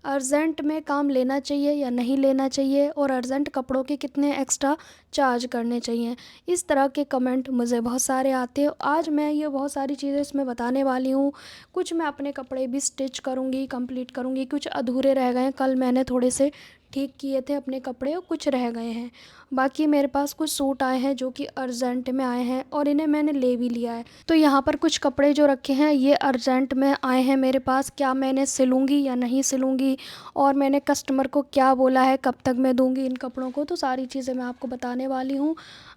Urgent में काम लेना चाहिए या नहीं लेना चाहिए, और अर्जेंट कपड़ों के कितने एक्स्ट्रा चार्ज करने चाहिए। इस तरह के कमेंट मुझे बहुत सारे आते हैं। आज मैं ये बहुत सारी चीज़ें इसमें बताने वाली हूँ। कुछ मैं अपने कपड़े भी स्टिच करूँगी, कंप्लीट करूँगी, कुछ अधूरे रह गए हैं। कल मैंने थोड़े से ठीक किए थे अपने कपड़े और कुछ रह गए हैं। बाकी मेरे पास कुछ सूट आए हैं जो कि अर्जेंट में आए हैं और इन्हें मैंने ले भी लिया है। तो यहाँ पर कुछ कपड़े जो रखे हैं ये अर्जेंट में आए हैं मेरे पास। क्या मैं इन्हें सिलूँगी या नहीं सिलूँगी, और मैंने कस्टमर को क्या बोला है, कब तक मैं दूँगी इन कपड़ों को, तो सारी चीज़ें मैं आपको बताने वाली हूँ।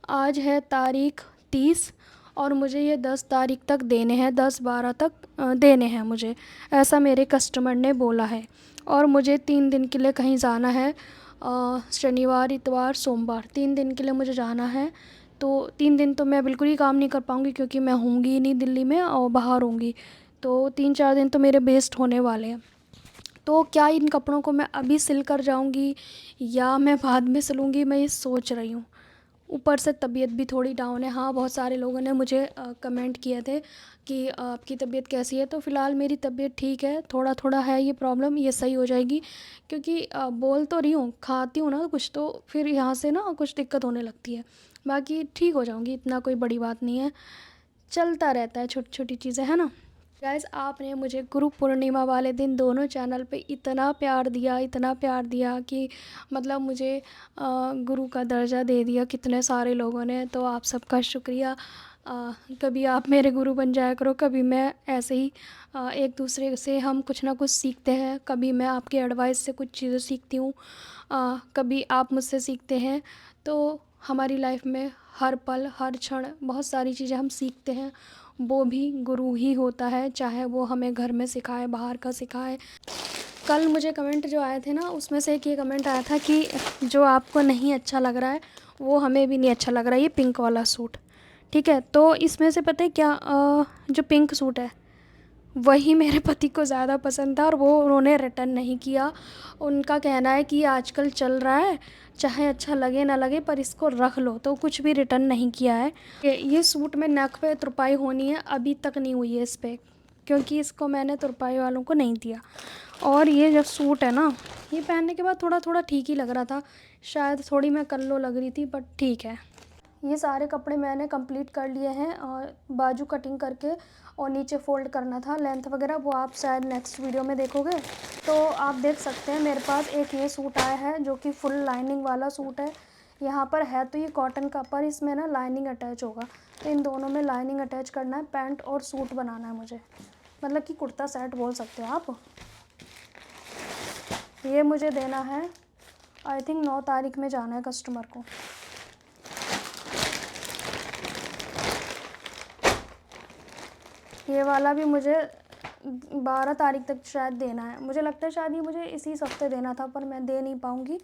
आज है तारीख 30 और मुझे ये 10 तारीख तक देने हैं, 10-12 तक देने हैं मुझे, ऐसा मेरे कस्टमर ने बोला है। और मुझे 3 दिन के लिए कहीं जाना है, शनिवार, इतवार, सोमवार 3 दिन के लिए मुझे जाना है। तो 3 दिन तो मैं बिल्कुल ही काम नहीं कर पाऊँगी क्योंकि मैं होंगी ही नहीं दिल्ली में और बाहर होंगी। तो 3-4 दिन तो मेरे वेस्ट होने वाले हैं। तो क्या इन कपड़ों को मैं अभी सिल कर जाऊँगी या मैं बाद में सिलूँगी, मैं ये सोच रही हूँ। ऊपर से तबीयत भी थोड़ी डाउन है। हाँ, बहुत सारे लोगों ने मुझे कमेंट किए थे कि आपकी तबीयत कैसी है, तो फ़िलहाल मेरी तबीयत ठीक है। थोड़ा थोड़ा है ये प्रॉब्लम, ये सही हो जाएगी क्योंकि बोल तो रही हूँ, खाती हूँ ना कुछ, तो फिर यहाँ से ना कुछ दिक्कत होने लगती है। बाकी ठीक हो जाऊँगी, इतना कोई बड़ी बात नहीं है, चलता रहता है छोटी छोटी चीज़ें, है ना। गाइस, आपने मुझे गुरु पूर्णिमा वाले दिन दोनों चैनल पे इतना प्यार दिया, इतना प्यार दिया कि मतलब मुझे गुरु का दर्जा दे दिया कितने सारे लोगों ने। तो आप सबका शुक्रिया। कभी आप मेरे गुरु बन जाया करो, कभी मैं ऐसे ही एक दूसरे से हम कुछ ना कुछ सीखते हैं। कभी मैं आपके एडवाइस से कुछ चीज़ें सीखती हूँ, कभी आप मुझसे सीखते हैं। तो हमारी लाइफ में हर पल, हर क्षण बहुत सारी चीज़ें हम सीखते हैं, वो भी गुरु ही होता है, चाहे वो हमें घर में सिखाए, बाहर का सिखाए। कल मुझे कमेंट जो आए थे ना, उसमें से एक ये कमेंट आया था कि जो आपको नहीं अच्छा लग रहा है वो हमें भी नहीं अच्छा लग रहा है, ये पिंक वाला सूट। ठीक है, तो इसमें से पता है क्या, जो पिंक सूट है वही मेरे पति को ज़्यादा पसंद था और वो उन्होंने रिटर्न नहीं किया। उनका कहना है कि आजकल चल रहा है, चाहे अच्छा लगे ना लगे पर इसको रख लो, तो कुछ भी रिटर्न नहीं किया है। ये सूट में नेक पे तुरपाई होनी है, अभी तक नहीं हुई है इस पर, क्योंकि इसको मैंने तुरपाई वालों को नहीं दिया। और ये जो सूट है ना, ये पहनने के बाद थोड़ा थोड़ा ठीक ही लग रहा था, शायद थोड़ी मैं कल्लो लग रही थी, बट ठीक है। ये सारे कपड़े मैंने कंप्लीट कर लिए हैं, और बाजू कटिंग करके और नीचे फ़ोल्ड करना था, लेंथ वगैरह वो आप शायद नेक्स्ट वीडियो में देखोगे। तो आप देख सकते हैं मेरे पास एक ये सूट आया है जो कि फुल लाइनिंग वाला सूट है। यहाँ पर है तो ये कॉटन का, पर इसमें ना लाइनिंग अटैच होगा, तो इन दोनों में लाइनिंग अटैच करना है। पैंट और सूट बनाना है मुझे, मतलब कि कुर्ता सेट बोल सकते हो आप। ये मुझे देना है, आई थिंक 9 तारीख में जाना है कस्टमर को। ये वाला भी मुझे 12 तारीख तक शायद देना है। मुझे लगता है शायद ये मुझे इसी हफ्ते देना था, पर मैं दे नहीं पाऊँगी।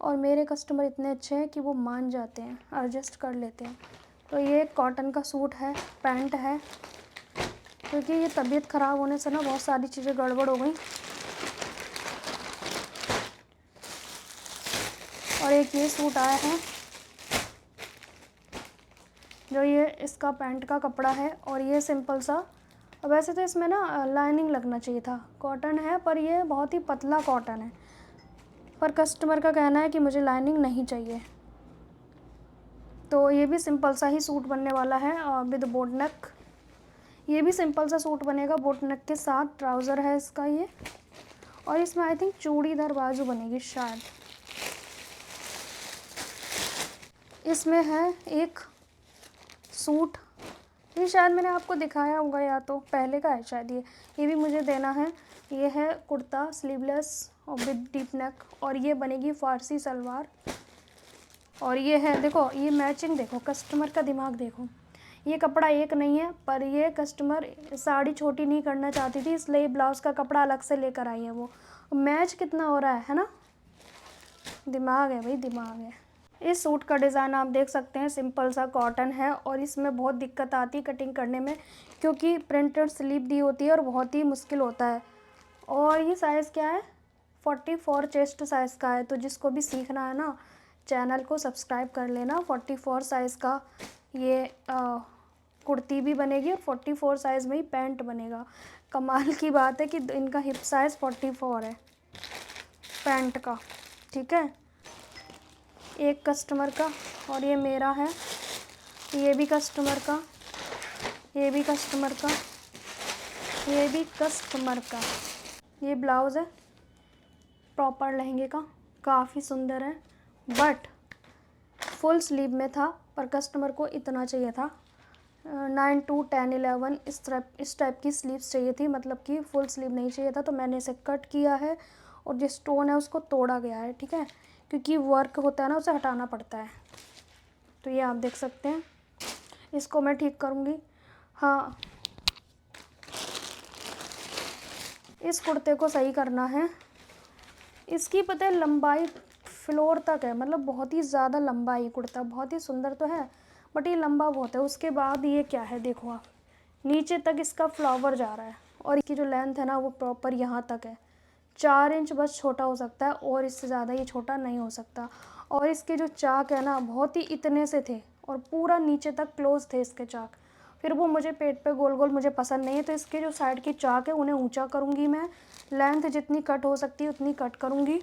और मेरे कस्टमर इतने अच्छे हैं कि वो मान जाते हैं, एडजस्ट कर लेते हैं। तो ये कॉटन का सूट है, पैंट है, क्योंकि ये तबीयत ख़राब होने से ना बहुत सारी चीज़ें गड़बड़ हो गई। और एक ये सूट आया है जो ये इसका पैंट का कपड़ा है, और ये सिंपल सा, वैसे तो इसमें ना लाइनिंग लगना चाहिए था, कॉटन है पर ये बहुत ही पतला कॉटन है, पर कस्टमर का कहना है कि मुझे लाइनिंग नहीं चाहिए। तो ये भी सिंपल सा ही सूट बनने वाला है विद बोट नेक। ये भी सिंपल सा सूट बनेगा बोट नेक के साथ, ट्राउज़र है इसका ये, और इसमें आई थिंक चूड़ीदार बाजू बनेगी शायद। इसमें है एक सूट, ये शायद मैंने आपको दिखाया होगा या तो पहले का है शायद। ये भी मुझे देना है। ये है कुर्ता स्लीवलेस और विद डीप नेक, और ये बनेगी फ़ारसी सलवार। और ये है, देखो ये मैचिंग, देखो कस्टमर का दिमाग देखो, ये कपड़ा एक नहीं है, पर ये कस्टमर साड़ी छोटी नहीं करना चाहती थी, इसलिए ब्लाउज़ का कपड़ा अलग से लेकर आई है। वो मैच कितना हो रहा है ना, दिमाग है भाई, दिमाग है। इस सूट का डिज़ाइन आप देख सकते हैं, सिंपल सा कॉटन है, और इसमें बहुत दिक्कत आती है कटिंग करने में, क्योंकि प्रिंटेड स्लीव दी होती है और बहुत ही मुश्किल होता है। और ये साइज़ क्या है, 44 चेस्ट साइज़ का है। तो जिसको भी सीखना है ना, चैनल को सब्सक्राइब कर लेना। 44 साइज़ का ये कुर्ती भी बनेगी और 44 साइज़ में ही पैंट बनेगा। कमाल की बात है कि इनका हिप साइज़ 44 है। पैंट का, ठीक है। एक कस्टमर का और ये मेरा है, ये भी कस्टमर का, ये भी कस्टमर का, ये भी कस्टमर का। ये ब्लाउज़ है प्रॉपर लहंगे का, काफ़ी सुंदर है, बट फुल स्लीव में था, पर कस्टमर को इतना चाहिए था 9 to 10 11 इस टाइप की स्लीव्स चाहिए थी, मतलब कि फुल स्लीव नहीं चाहिए था। तो मैंने इसे कट किया है और जो स्टोन है उसको तोड़ा गया है, ठीक है, क्योंकि वर्क होता है ना, उसे हटाना पड़ता है। तो ये आप देख सकते हैं, इसको मैं ठीक करूँगी। हाँ, इस कुर्ते को सही करना है। इसकी पता है लंबाई फ्लोर तक है, मतलब बहुत ही ज़्यादा लंबा है। कुर्ता बहुत ही सुंदर तो है, बट ये लंबा बहुत है। उसके बाद ये क्या है, देखो आप, नीचे तक इसका फ्लावर जा रहा है और इसकी जो लेंथ है ना वो प्रॉपर यहाँ तक है। 4 इंच बस छोटा हो सकता है और इससे ज़्यादा ये छोटा नहीं हो सकता। और इसके जो चाक है ना बहुत ही इतने से थे और पूरा नीचे तक क्लोज थे इसके चाक। फिर वो मुझे पेट पे गोल गोल मुझे पसंद नहीं है, तो इसके जो साइड की चाक है उन्हें ऊंचा करूँगी मैं। लेंथ जितनी कट हो सकती है उतनी कट करूँगी।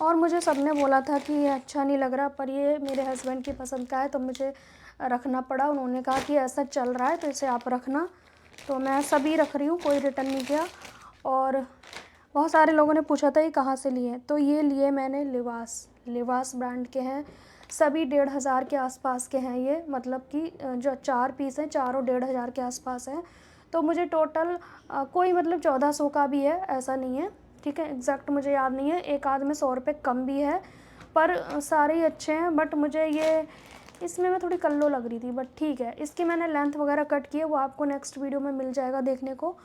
और मुझे सबने बोला था कि ये अच्छा नहीं लग रहा, पर ये मेरे हस्बैंड की पसंद का है तो मुझे रखना पड़ा। उन्होंने कहा कि ऐसा चल रहा है तो इसे आप रखना, तो मैं सभी रख रही हूँ, कोई रिटर्न नहीं किया। और बहुत सारे लोगों ने पूछा था ये कहाँ से लिए, तो ये लिए मैंने लिवास ब्रांड के हैं। सभी 1,500 के आसपास के हैं ये, मतलब कि जो 4 पीस हैं चारों 1,500 के आसपास हैं। तो मुझे टोटल कोई मतलब 1400 का भी है, ऐसा नहीं है, ठीक है, एग्जैक्ट मुझे याद नहीं है। एक आध में 100 रुपये कम भी है, पर सारे ही अच्छे हैं। बट मुझे ये इसमें मैं थोड़ी कल्लो लग रही थी, बट ठीक है। इसकी मैंने लेंथ वगैरह कट की है, वो आपको नेक्स्ट वीडियो में मिल जाएगा देखने को।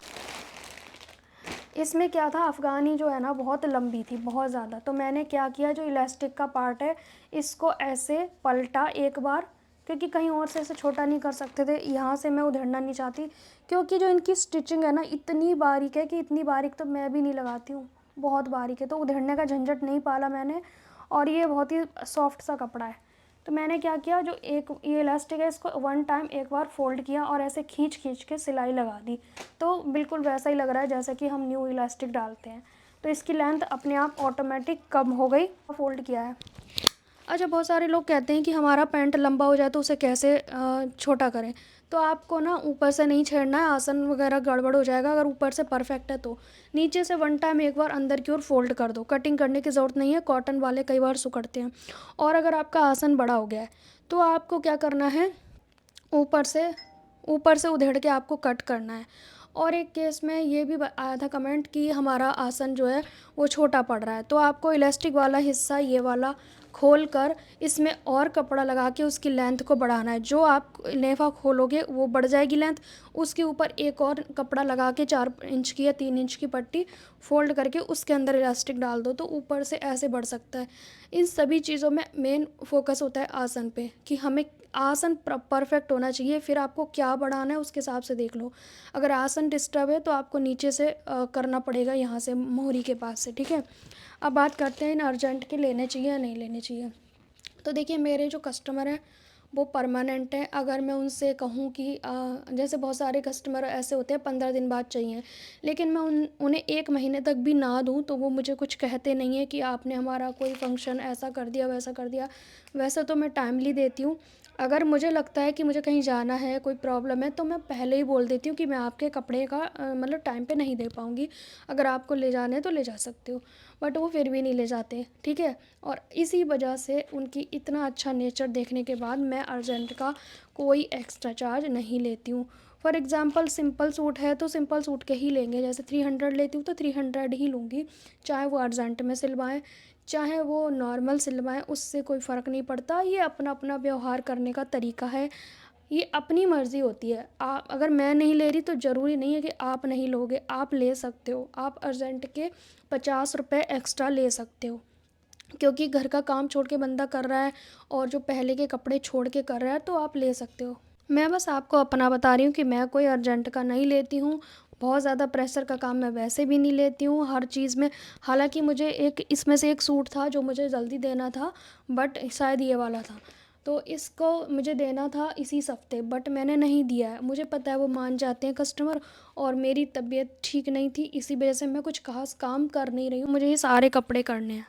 इसमें क्या था, अफ़गानी जो है ना बहुत लंबी थी, बहुत ज़्यादा। तो मैंने क्या किया, जो इलास्टिक का पार्ट है इसको ऐसे पलटा एक बार, क्योंकि कहीं और से इसे छोटा नहीं कर सकते थे। यहाँ से मैं उधेड़ना नहीं चाहती, क्योंकि जो इनकी स्टिचिंग है ना इतनी बारीक है कि इतनी बारीक तो मैं भी नहीं लगाती हूँ, बहुत बारीक है। तो उधेड़ने का झंझट नहीं पाला मैंने, और ये बहुत ही सॉफ्ट सा कपड़ा है। तो मैंने क्या किया, जो एक ये इलास्टिक है इसको वन टाइम एक बार फोल्ड किया और ऐसे खींच खींच के सिलाई लगा दी। तो बिल्कुल वैसा ही लग रहा है जैसे कि हम न्यू इलास्टिक डालते हैं। तो इसकी लेंथ अपने आप ऑटोमेटिक कम हो गई, फोल्ड किया है। अच्छा, बहुत सारे लोग कहते हैं कि हमारा पैंट लंबा हो जाए तो उसे कैसे छोटा करें। तो आपको ना ऊपर से नहीं छेड़ना है, आसन वगैरह गड़बड़ हो जाएगा। अगर ऊपर से परफेक्ट है तो नीचे से वन टाइम एक बार अंदर की ओर फोल्ड कर दो। कटिंग करने की ज़रूरत नहीं है, कॉटन वाले कई बार सुकड़ते हैं। और अगर आपका आसन बड़ा हो गया है तो आपको क्या करना है, ऊपर से उधेड़ के आपको कट करना है। और एक केस में ये भी आया था कमेंट कि हमारा आसन जो है वो छोटा पड़ रहा है, तो आपको इलास्टिक वाला हिस्सा ये वाला खोल कर इसमें और कपड़ा लगा के उसकी लेंथ को बढ़ाना है। जो आप नेफा खोलोगे वो बढ़ जाएगी लेंथ, उसके ऊपर एक और कपड़ा लगा के 4 इंच की या 3 इंच की पट्टी फोल्ड करके उसके अंदर इलास्टिक डाल दो, तो ऊपर से ऐसे बढ़ सकता है। इन सभी चीज़ों में मेन फोकस होता है आसन पे, कि हमें आसन परफेक्ट होना चाहिए। फिर आपको क्या बढ़ाना है उसके हिसाब से देख लो। अगर आसन डिस्टर्ब है तो आपको नीचे से करना पड़ेगा, यहाँ से मोहरी के पास से, ठीक है। अब बात करते हैं इन अर्जेंट के लेने चाहिए या नहीं लेने चाहिए। तो देखिए, मेरे जो कस्टमर हैं वो परमानेंट हैं। अगर मैं उनसे कहूँ कि जैसे बहुत सारे कस्टमर ऐसे होते हैं 15 दिन बाद चाहिए, लेकिन मैं उन्हें 1 महीने तक भी ना दूँ तो वो मुझे कुछ कहते नहीं है कि आपने हमारा कोई फंक्शन ऐसा कर दिया वैसा कर दिया। वैसे तो मैं टाइमली देती हूँ। अगर मुझे लगता है कि मुझे कहीं जाना है, कोई प्रॉब्लम है, तो मैं पहले ही बोल देती हूँ कि मैं आपके कपड़े का मतलब टाइम पे नहीं दे पाऊँगी। अगर आपको ले जाना है तो ले जा सकते हो, बट वो फिर भी नहीं ले जाते, ठीक है। और इसी वजह से उनकी इतना अच्छा नेचर देखने के बाद मैं अर्जेंट का कोई एक्स्ट्रा चार्ज नहीं लेती हूँ। फॉर एग्ज़ाम्पल सिंपल सूट है तो सिंपल सूट के ही लेंगे, जैसे 300 लेती हूँ तो 300 ही लूँगी, चाहे वो अर्जेंट में सिलवाएं चाहे वो नॉर्मल सिलवाएं, उससे कोई फ़र्क नहीं पड़ता। ये अपना अपना व्यवहार करने का तरीका है, ये अपनी मर्ज़ी होती है। आप अगर मैं नहीं ले रही तो ज़रूरी नहीं है कि आप नहीं लोगे, आप ले सकते हो। आप अर्जेंट के 50 रुपये एक्स्ट्रा ले सकते हो, क्योंकि घर का काम छोड़ के बंदा कर रहा है और जो पहले के कपड़े छोड़ के कर रहा है, तो आप ले सकते हो। मैं बस आपको अपना बता रही हूँ कि मैं कोई अर्जेंट का नहीं लेती हूँ। बहुत ज़्यादा प्रेशर का काम मैं वैसे भी नहीं लेती हूँ हर चीज़ में। हालांकि मुझे एक इसमें से एक सूट था जो मुझे जल्दी देना था, बट शायद ये वाला था, तो इसको मुझे देना था इसी हफ्ते, बट मैंने नहीं दिया है। मुझे पता है वो मान जाते हैं कस्टमर, और मेरी तबीयत ठीक नहीं थी, इसी वजह से मैं कुछ खास काम कर नहीं रही हूँ। मुझे ये सारे कपड़े करने हैं,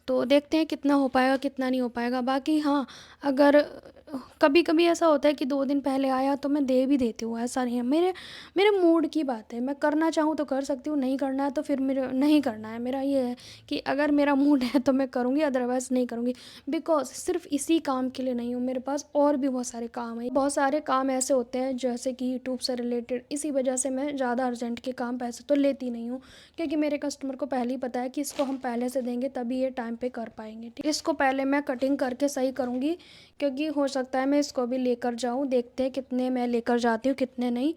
तो देखते हैं कितना हो पाएगा कितना नहीं हो पाएगा। बाकी हाँ, अगर कभी कभी ऐसा होता है कि 2 दिन पहले आया तो मैं दे भी देती हूँ, ऐसा नहीं है। मेरे मेरे मूड की बात है, मैं करना चाहूँ तो कर सकती हूँ, नहीं करना है तो फिर मेरे नहीं करना है। मेरा ये है कि अगर मेरा मूड है तो मैं करूँगी, अदरवाइज़ नहीं करूँगी। बिकॉज सिर्फ इसी काम के लिए नहीं हूँ, मेरे पास और भी बहुत सारे काम हैं। बहुत सारे काम ऐसे होते हैं जैसे कि यूट्यूब से रिलेटेड, इसी वजह से मैं ज़्यादा अर्जेंट के काम पैसे तो लेती नहीं हूँ, क्योंकि मेरे कस्टमर को पहले ही पता है कि इसको हम पहले से देंगे तभी ये टाइम पे कर पाएंगे। ठीक, इसको पहले मैं कटिंग करके सही करूँगी, क्योंकि हो सकता है मैं इसको भी लेकर जाऊँ। देखते हैं कितने मैं लेकर जाती हूँ कितने नहीं,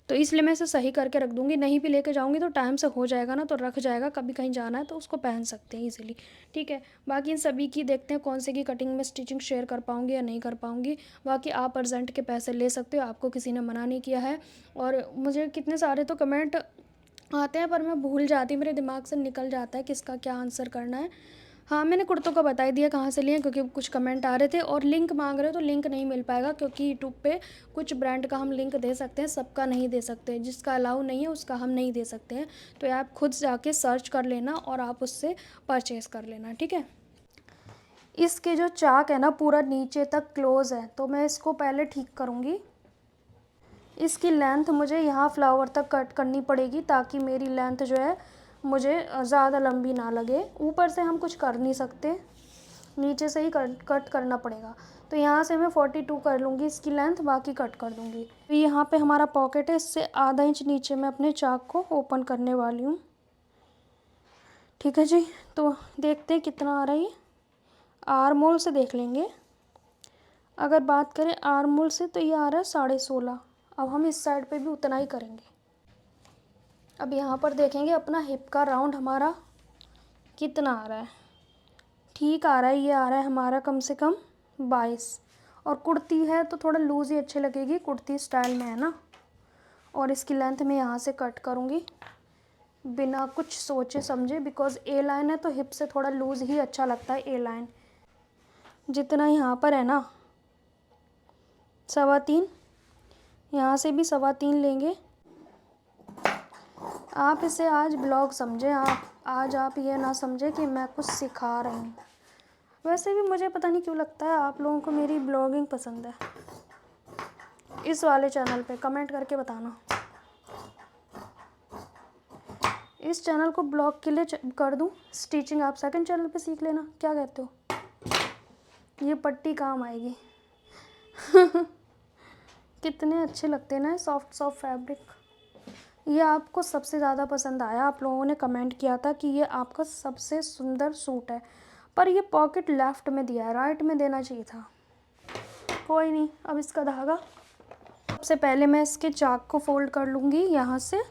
तो इसलिए मैं इसे सही करके रख दूँगी। नहीं भी लेके जाऊँगी तो टाइम से हो जाएगा ना, तो रख जाएगा, कभी कहीं जाना है तो उसको पहन सकते हैं ईज़िली। ठीक है, बाकी इन सभी की देखते हैं कौन से की कटिंग में स्टिचिंग शेयर कर पाऊँगी या नहीं कर पाऊँगी। बाकी आप अर्जेंट के पैसे ले सकते हो, आपको किसी ने मना नहीं किया है। और मुझे कितने सारे तो कमेंट आते हैं, पर मैं भूल जाती हूँ, मेरे दिमाग से निकल जाता है किसका क्या आंसर करना है। हाँ, मैंने कुर्तों का बता ही दिया कहाँ से लिए, क्योंकि कुछ कमेंट आ रहे थे। और लिंक मांग रहे हो तो लिंक नहीं मिल पाएगा, क्योंकि यूट्यूब पे कुछ ब्रांड का हम लिंक दे सकते हैं, सबका नहीं दे सकते। जिसका अलाउ नहीं है उसका हम नहीं दे सकते हैं। तो आप खुद जाके सर्च कर लेना और आप उससे परचेज़ कर लेना। ठीक है, इसके जो चाक है ना पूरा नीचे तक क्लोज़ है, तो मैं इसको पहले ठीक करूँगी। इसकी लेंथ मुझे यहाँ फ्लावर तक कट करनी पड़ेगी, ताकि मेरी लेंथ जो है मुझे ज़्यादा लंबी ना लगे। ऊपर से हम कुछ कर नहीं सकते, नीचे से ही कट करना पड़ेगा। तो यहाँ से मैं 42 कर लूँगी इसकी लेंथ, बाकी कट कर दूँगी। तो यहाँ पे हमारा पॉकेट है, इससे आधा इंच नीचे मैं अपने चाक को ओपन करने वाली हूँ। ठीक है जी, तो देखते हैं कितना आ रहा है ये। आर्म होल से देख लेंगे। अगर बात करें आर्म होल से तो ये आ रहा है 16.5। अब हम इस साइड पे भी उतना ही करेंगे। अब यहाँ पर देखेंगे अपना हिप का राउंड हमारा कितना आ रहा है। ठीक आ रहा है, ये आ रहा है हमारा कम से कम 22। और कुर्ती है तो थोड़ा लूज़ ही अच्छी लगेगी, कुर्ती स्टाइल में है ना। और इसकी लेंथ मैं यहाँ से कट करूँगी बिना कुछ सोचे समझे, बिकॉज़ ए लाइन है तो हिप से थोड़ा लूज़ ही अच्छा लगता है ए लाइन। जितना यहाँ पर है ना 3.25, यहाँ से भी 3.25 लेंगे। आप इसे आज ब्लॉग समझे, आज आप ये ना समझे कि मैं कुछ सिखा रही हूँ। वैसे भी मुझे पता नहीं क्यों लगता है आप लोगों को मेरी ब्लॉगिंग पसंद है। इस वाले चैनल पे कमेंट करके बताना। इस चैनल को ब्लॉग के लिए कर दूँ, स्टिचिंग आप सेकंड चैनल पे सीख लेना, क्या कहते हो? ये पट्टी काम आएगी। कितने अच्छे लगते हैं ना सॉफ्ट सॉफ्ट फैब्रिक। ये आपको सबसे ज़्यादा पसंद आया, आप लोगों ने कमेंट किया था कि ये आपका सबसे सुंदर सूट है। पर ये पॉकेट लेफ़्ट में दिया है, राइट में देना चाहिए था। कोई नहीं, अब इसका धागा। सबसे पहले मैं इसके चाक को फोल्ड कर लूँगी यहाँ से।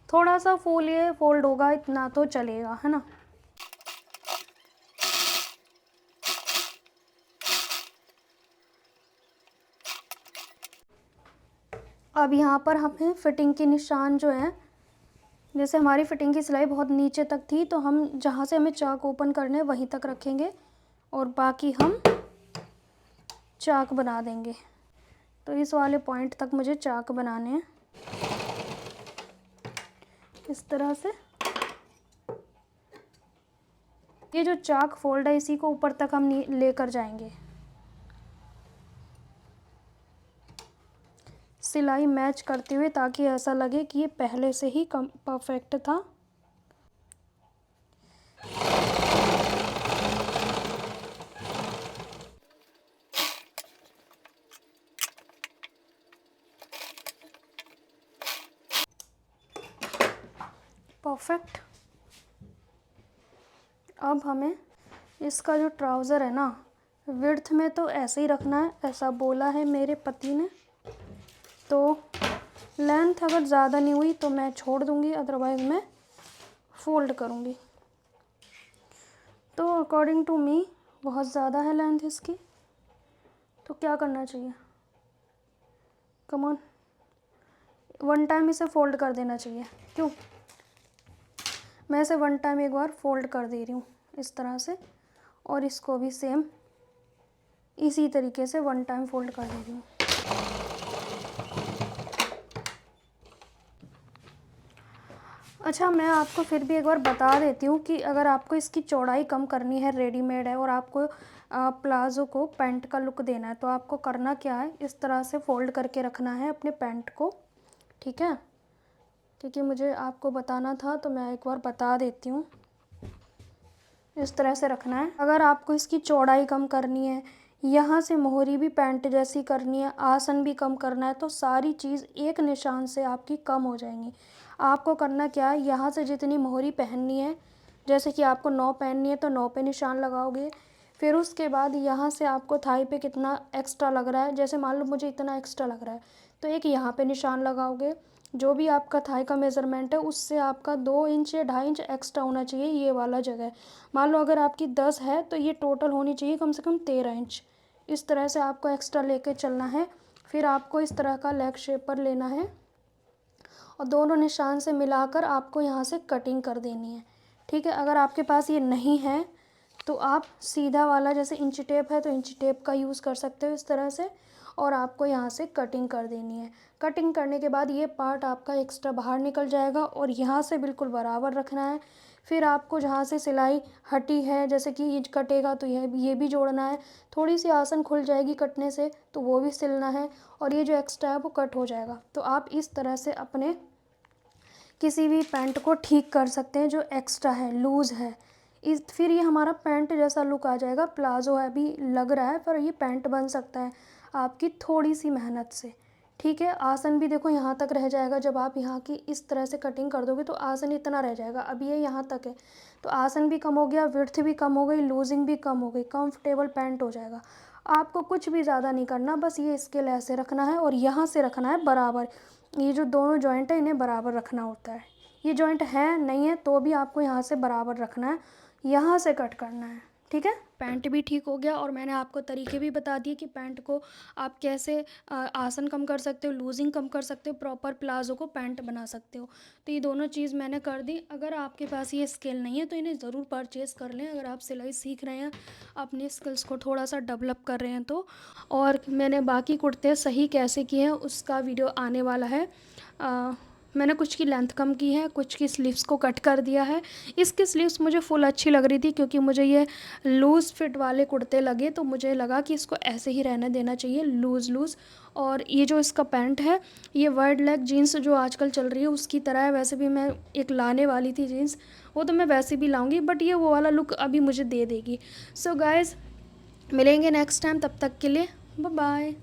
थोड़ा सा ये फोल्ड होगा, इतना तो चलेगा, है ना। अब यहाँ पर हमें फिटिंग के निशान जो हैं, जैसे हमारी फिटिंग की सिलाई बहुत नीचे तक थी, तो हम जहाँ से हमें चाक ओपन करने वहीं तक रखेंगे और बाकी हम चाक बना देंगे। तो इस वाले पॉइंट तक मुझे चाक बनाने हैं इस तरह से। ये जो चाक फोल्ड है इसी को ऊपर तक हम लेकर जाएंगे। सिलाई मैच करते हुए, ताकि ऐसा लगे कि ये पहले से ही परफेक्ट था। परफेक्ट। अब हमें इसका जो ट्राउज़र है ना, विड्थ में तो ऐसे ही रखना है, ऐसा बोला है मेरे पति ने। तो लेंथ अगर ज़्यादा नहीं हुई तो मैं छोड़ दूँगी, अदरवाइज़ मैं फ़ोल्ड करूँगी। तो अकॉर्डिंग टू मी बहुत ज़्यादा है लेंथ इसकी, तो क्या करना चाहिए? कम ऑन, 1 टाइम इसे फ़ोल्ड कर देना चाहिए। क्यों? मैं इसे 1 टाइम एक बार फ़ोल्ड कर दे रही हूँ इस तरह से, और इसको भी सेम इसी तरीके से 1 टाइम फोल्ड कर दे रही हूँ। अच्छा, मैं आपको फिर भी एक बार बता देती हूँ कि अगर आपको इसकी चौड़ाई कम करनी है, रेडीमेड है और आपको प्लाज़ो को पैंट का लुक देना है, तो आपको करना क्या है, इस तरह से फ़ोल्ड करके रखना है अपने पैंट को, ठीक है। क्योंकि मुझे आपको बताना था तो मैं एक बार बता देती हूँ। इस तरह से रखना है। अगर आपको इसकी चौड़ाई कम करनी है, यहाँ से मोहरी भी पैंट जैसी करनी है, आसन भी कम करना है, तो सारी चीज़ एक निशान से आपकी कम हो जाएंगी। आपको करना क्या है, यहाँ से जितनी मोहरी पहननी है, जैसे कि आपको 9 पहननी है तो 9 पे निशान लगाओगे। फिर उसके बाद यहाँ से आपको थाई पे कितना एक्स्ट्रा लग रहा है, जैसे मान लो मुझे इतना एक्स्ट्रा लग रहा है तो एक यहाँ पे निशान लगाओगे। जो भी आपका थाई का मेज़रमेंट है उससे आपका 2 इंच या 2.5 इंच एक्स्ट्रा होना चाहिए ये वाला जगह। मान लो अगर आपकी 10 है तो ये टोटल होनी चाहिए कम से कम 13 इंच। इस तरह से आपको एक्स्ट्रा लेके चलना है। फिर आपको इस तरह का लेग शेप पर लेना है और दोनों निशान से मिलाकर आपको यहाँ से कटिंग कर देनी है, ठीक है। अगर आपके पास ये नहीं है तो आप सीधा वाला, जैसे इंची टेप है तो इंची टेप का यूज़ कर सकते हो इस तरह से, और आपको यहाँ से कटिंग कर देनी है। कटिंग करने के बाद ये पार्ट आपका एक्स्ट्रा बाहर निकल जाएगा और यहाँ से बिल्कुल बराबर रखना है। फिर आपको जहाँ से सिलाई हटी है, जैसे कि ये कटेगा तो ये भी जोड़ना है। थोड़ी सी आसन खुल जाएगी कटने से तो वो भी सिलना है और ये जो एक्स्ट्रा है वो कट हो जाएगा। तो आप इस तरह से अपने किसी भी पैंट को ठीक कर सकते हैं जो एक्स्ट्रा है, लूज़ है। फिर ये हमारा पैंट जैसा लुक आ जाएगा। प्लाज़ो है अभी लग रहा है पर ये पैंट बन सकता है आपकी थोड़ी सी मेहनत से, ठीक है। आसन भी देखो यहाँ तक रह जाएगा। जब आप यहाँ की इस तरह से कटिंग कर दोगे तो आसन इतना रह जाएगा। अब ये यहाँ तक है तो आसन भी कम हो गया, विड्थ भी कम हो गई, लूजिंग भी कम हो गई, कंफर्टेबल पैंट हो जाएगा। आपको कुछ भी ज़्यादा नहीं करना, बस ये स्केल ऐसे रखना है और यहाँ से रखना है बराबर। ये जो दोनों जॉइंट है इन्हें बराबर रखना होता है। ये जॉइंट है नहीं है तो भी आपको यहाँ से बराबर रखना है, यहाँ से कट करना है, ठीक है। पैंट भी ठीक हो गया और मैंने आपको तरीके भी बता दिए कि पैंट को आप कैसे आसन कम कर सकते हो, लूजिंग कम कर सकते हो, प्रॉपर प्लाजो को पैंट बना सकते हो। तो ये दोनों चीज़ मैंने कर दी। अगर आपके पास ये स्किल नहीं है तो इन्हें ज़रूर परचेज़ कर लें। अगर आप सिलाई सीख रहे हैं, अपने स्किल्स को थोड़ा सा डेवलप कर रहे हैं तो। और मैंने बाकी कुर्ते सही कैसे किए हैं उसका वीडियो आने वाला है। मैंने कुछ की लेंथ कम की है, कुछ की स्लीव्स को कट कर दिया है। इसकी स्लीव्स मुझे फुल अच्छी लग रही थी क्योंकि मुझे ये लूज़ फिट वाले कुर्ते लगे तो मुझे लगा कि इसको ऐसे ही रहने देना चाहिए, लूज़ लूज़। और ये जो इसका पैंट है ये वाइड लेग जीन्स जो आजकल चल रही है उसकी तरह है। वैसे भी मैं एक लाने वाली थी जीन्स, वो तो मैं वैसे भी लाऊंगी, बट ये वो वाला लुक अभी मुझे दे देगी। सो गाइज़, मिलेंगे नेक्स्ट टाइम, तब तक के लिए बाय बाय।